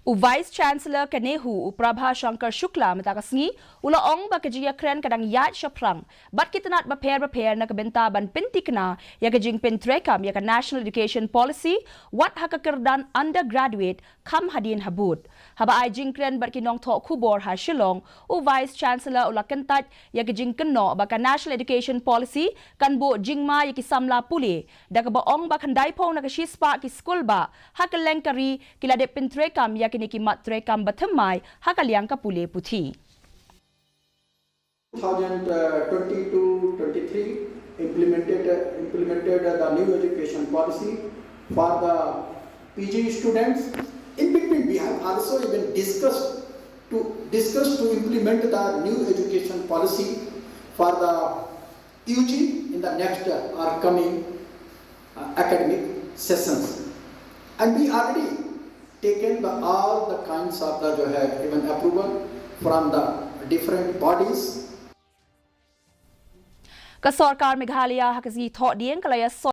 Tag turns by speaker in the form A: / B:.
A: U Vice Chancellor Nehu u Prabha Shankar Shukla matakas ula ong ba Jingiakren kadang Iaid Shaphrang bat kita nak prepare na kabenta ban Pyntreikam ya Pyntreikam ya National Education Policy wat Haka kerdan undergraduate kam hadin habut haba ai Jingiakren bat kinong tho kubor ha Shillong u Vice Chancellor ula kentat ya Jingiakno ba National Education Policy kan bo jingma ya samla puli da ba ong ba kandai pong na shispa ki school ba Haka lengkari kila de Pyntreikam ya kini kimat Pyntreikam batamai Haka liang kapule puthi.
B: 2022-23 implemented the new education policy for the PG students. In between, we have also even discussed to implement the new education policy for the UG in the next or coming academic sessions, and we already taken all the kinds of the even approval from the different bodies.
A: Ka Sarkar Meghalaya HASI thought dien kalaya